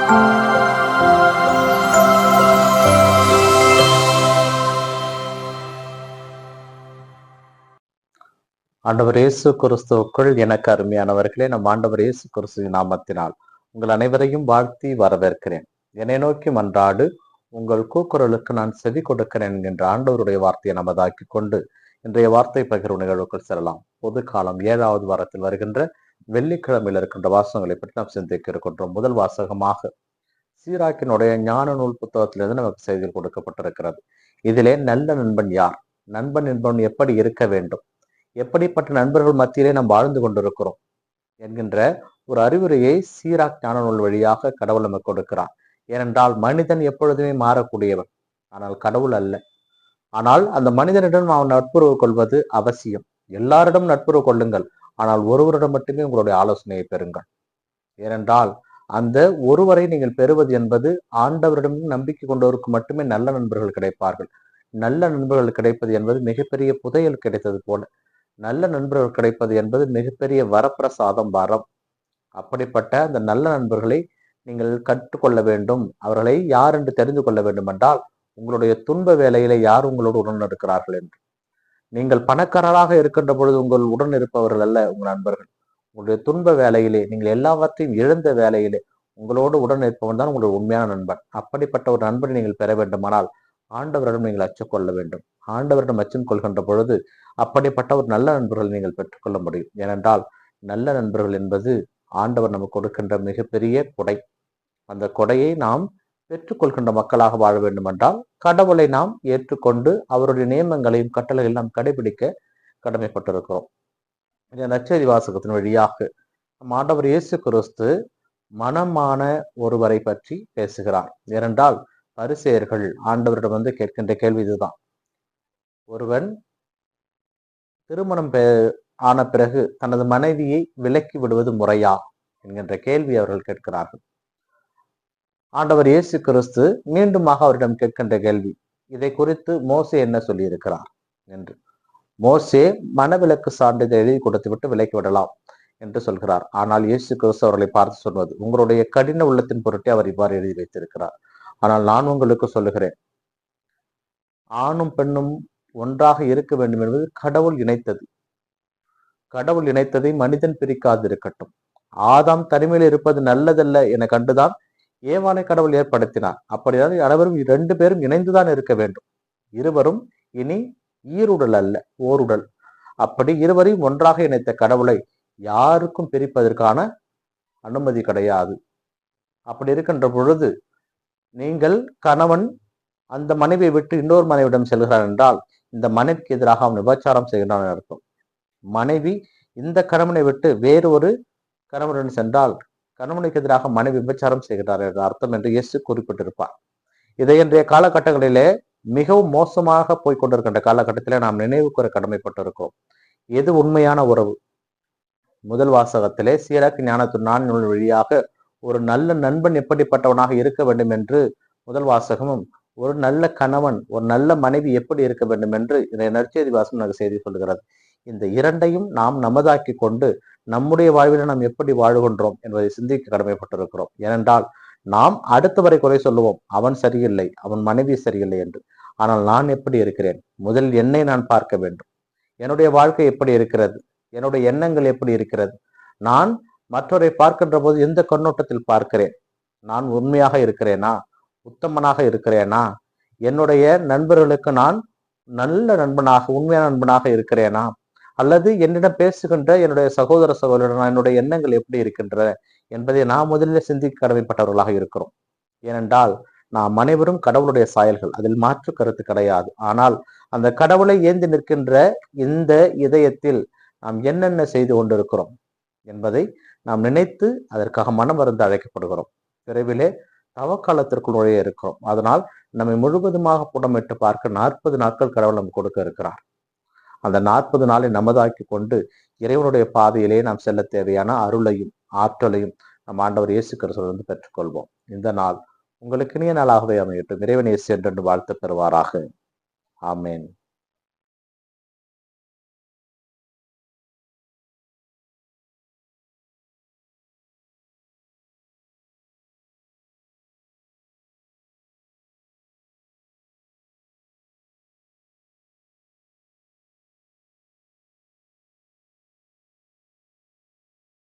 ஆண்டவர் இயேசு கிறிஸ்துவுக்குள் எனக்கு அருமையானவர்களே, நம் ஆண்டவர் இயேசு கிறிஸ்துவின் நாமத்தினால் உங்கள் அனைவரையும் வாழ்த்தி வரவேற்கிறேன். என்னை நோக்கி மன்றாடு, உங்கள் கூக்குரலுக்கு நான் செவி கொடுக்கிறேன் என்கின்ற ஆண்டவருடைய வார்த்தையை நமதாக்கி கொண்டு இன்றைய வார்த்தை பகிர்வு நிகழ்வுக்குள் செல்லலாம். பொது காலம் 7வது வாரத்தில் வருகின்ற வெள்ளிக்கிழமையில் இருக்கின்ற வாசகங்களை பற்றி நாம் சிந்திக்க இருக்கின்றோம். முதல் வாசகமாக சீராக்கினுடைய ஞான நூல் புத்தகத்திலிருந்து நமக்கு செய்திகள் கொடுக்கப்பட்டிருக்கிறது. இதிலே நல்ல நண்பன் யார், நண்பன் என்பவன் எப்படி இருக்க வேண்டும், எப்படிப்பட்ட நண்பர்கள் மத்தியிலே நாம் வாழ்ந்து கொண்டிருக்கிறோம் என்கின்ற ஒரு அறிவுரையை சீராக் ஞான நூல் வழியாக கடவுள் நமக்கு கொடுக்கிறார். ஏனென்றால் மனிதன் எப்பொழுதுமே மாறக்கூடியவன், ஆனால் கடவுள் அல்ல. ஆனால் அந்த மனிதனிடம் நாம் நட்புறவு கொள்வது அவசியம். எல்லாரிடம் நட்புறவு கொள்ளுங்கள், ஆனால் ஒருவரிடம் மட்டுமே உங்களுடைய ஆலோசனையை பெறுங்கள். ஏனென்றால் அந்த ஒருவரை நீங்கள் பெறுவது என்பது ஆண்டவரிடம் நம்பிக்கை கொண்டவருக்கு மட்டுமே நல்ல நண்பர்கள் கிடைப்பார்கள். நல்ல நண்பர்கள் கிடைப்பது என்பது மிகப்பெரிய புதையல் கிடைத்தது போல. நல்ல நண்பர்கள் கிடைப்பது என்பது மிகப்பெரிய வரப்பிரசாதம், வரம். அப்படிப்பட்ட அந்த நல்ல நண்பர்களை நீங்கள் கற்றுக்கொள்ள வேண்டும். அவர்களை யார் என்று தெரிந்து கொள்ள வேண்டும் என்றால், உங்களுடைய துன்ப வேலையில யார் உங்களோடு உடன் இருக்கிறார்கள் என்று. நீங்கள் பணக்காரராக இருக்கின்ற பொழுது உங்கள் உடன் இருப்பவர்கள் அல்ல உங்கள் நண்பர்கள். உங்களுடைய துன்ப வேலையிலே, நீங்கள் எல்லாவற்றையும் இழந்த வேலையிலே உங்களோடு உடன் இருப்பவன் தான் உங்களுடைய உண்மையான நண்பன். அப்படிப்பட்ட ஒரு நண்பனை நீங்கள் பெற வேண்டுமானால் ஆண்டவரிடம் நீங்கள் அச்சம் கொள்ள வேண்டும். ஆண்டவரிடம் அச்சம் கொள்கின்ற பொழுது அப்படிப்பட்ட ஒரு நல்ல நண்பர்கள் நீங்கள் பெற்றுக்கொள்ள முடியும். ஏனென்றால் நல்ல நண்பர்கள் என்பது ஆண்டவர் நமக்கு கொடுக்கின்ற மிகப்பெரிய கொடை. அந்த கொடையை நாம் பெற்றுக்கொள்கின்ற மக்களாக வாழ வேண்டும் என்றால் கடவுளை நாம் ஏற்றுக்கொண்டு அவருடைய நியமங்களையும் கட்டளைகளையும் நாம் கடைபிடிக்க கடமைப்பட்டிருக்கிறோம். இந்த நற்செய்தி வாசகத்தின் வழியாக நம் ஆண்டவர் இயேசு கிறிஸ்து மனமான ஒருவரை பற்றி பேசுகிறார். ஏனென்றால் பரிசேயர்கள் ஆண்டவரிடம் கேட்கின்ற கேள்வி இதுதான்: ஒருவன் திருமணம் ஆன பிறகு தனது மனைவியை விலக்கி விடுவது முறையா என்கின்ற கேள்வி அவர்கள் கேட்கிறார்கள். ஆண்டவர் இயேசு கிறிஸ்து மீண்டுமாக அவரிடம் கேட்கின்ற கேள்வி, இதை குறித்து மோசே என்ன சொல்லி இருக்கிறார் என்று. மோசே மனவிலக்கு சான்றிதழ் எழுதி கொடுத்து விட்டு விலக்கி விடலாம் என்று சொல்கிறார். ஆனால் இயேசு கிறிஸ்து அவர்களை பார்த்து சொல்வது, உங்களுடைய கடின உள்ளத்தின் பொருட்டே அவர் இவ்வாறு எழுதி வைத்திருக்கிறார். ஆனால் நான் உங்களுக்கு சொல்லுகிறேன், ஆணும் பெண்ணும் ஒன்றாக இருக்க வேண்டும் என்பது கடவுள் இணைத்தது. கடவுள் இணைத்ததை மனிதன் பிரிக்காது இருக்கட்டும். ஆதாம் தனிமையில் இருப்பது நல்லதல்ல என கண்டுதான் ஏவாளை கடவுள் ஏற்படுத்தினார். அப்படிதான் அனைவரும் 2 பேரும் இணைந்துதான் இருக்க வேண்டும். இருவரும் இனி ஈருடல் அல்ல, ஓருடல். அப்படி இருவரையும் ஒன்றாக இணைத்த கடவுளை யாருக்கும் பிரிப்பதற்கான அனுமதி கிடையாது. அப்படி இருக்கின்ற பொழுது நீங்கள் கணவன் அந்த மனைவியை விட்டு இன்னொரு மனைவியிடம் செல்கிறார் என்றால் இந்த மனைவிக்கு எதிராக அவன் விபச்சாரம் செய்கிறான் அர்த்தம். மனைவி இந்த கணவனை விட்டு வேறு ஒரு கணவனுடன் சென்றால் கணவனுக்கு எதிராக மனைவி விபச்சாரம் செய்கிறார் என்ற அர்த்தம் என்று இயேசு குறிப்பிட்டிருப்பார். இதை இன்றைய காலகட்டங்களிலே மிகவும் மோசமாக போய்கொண்டிருக்கின்ற காலகட்டத்திலே நாம் நினைவு கூற கடமைப்பட்டிருக்கிறோம். எது உண்மையான உறவு? முதல் வாசகத்திலே சீராக்கு ஞானத்தின் நூல் வழியாக ஒரு நல்ல நண்பன் எப்படிப்பட்டவனாக இருக்க வேண்டும் என்று முதல் வாசகமும், ஒரு நல்ல கணவன் ஒரு நல்ல மனைவி எப்படி இருக்க வேண்டும் என்று இந்த நற்செய்தி வாசகம் நமக்கு செய்தி சொல்கிறது. இந்த இரண்டையும் நாம் நமதாக்கி கொண்டு நம்முடைய வாழ்வில் நாம் எப்படி வாழுகின்றோம் என்பதை சிந்திக்க கடமைப்பட்டிருக்கிறோம். ஏனென்றால் நாம் அடுத்தவரை குறை சொல்லுவோம், அவன் சரியில்லை, அவன் மனைவி சரியில்லை என்று. ஆனால் நான் எப்படி இருக்கிறேன்? முதலில் என்னை நான் பார்க்க வேண்டும். என்னுடைய வாழ்க்கை எப்படி இருக்கிறது? என்னுடைய எண்ணங்கள் எப்படி இருக்கிறது? நான் மற்றவரை பார்க்கின்ற போது எந்த கண்ணோட்டத்தில் பார்க்கிறேன்? நான் உண்மையாக இருக்கிறேனா? உத்தமனாக இருக்கிறேனா? என்னுடைய நண்பர்களுக்கு நான் நல்ல நண்பனாக, உண்மையான நண்பனாக இருக்கிறேனா? அல்லது என்னிடம் பேசுகின்ற என்னுடைய சகோதர சகோதரன் என்னுடைய எண்ணங்கள் எப்படி இருக்கின்றன என்பதை நாம் முதலில் சிந்திக்க கடமைப்பட்டவர்களாக இருக்கிறோம். ஏனென்றால் நாம் அனைவரும் கடவுளுடைய சாயல்கள், அதில் மாற்று கருத்து கிடையாது. ஆனால் அந்த கடவுளை ஏந்தி நிற்கின்ற இந்த இதயத்தில் நாம் என்னென்ன செய்து கொண்டிருக்கிறோம் என்பதை நாம் நினைத்து அதற்காக மனம் மருந்து அழைக்கப்படுகிறோம். விரைவிலே தவக்காலத்திற்குள் நுழைய இருக்கிறோம். அதனால் நம்மை முழுவதுமாக புடமிட்டு பார்க்க 40 நாட்கள் கடவுள் நமக்கு கொடுக்க இருக்கிறார். அந்த 40 நாளை நமதாக்கி கொண்டு இறைவனுடைய பாதையிலே நாம் செல்ல தேவையான அருளையும் ஆற்றலையும் நம் ஆண்டவர் இயேசு கிறிஸ்துவிலிருந்து பெற்றுக்கொள்வோம். இந்த நாள் உங்களுக்கு இனிய நாளாகவே அமையட்டும். இறைவன் இயேசு என்று வாழ்த்து பெறுவாராக. ஆமேன்.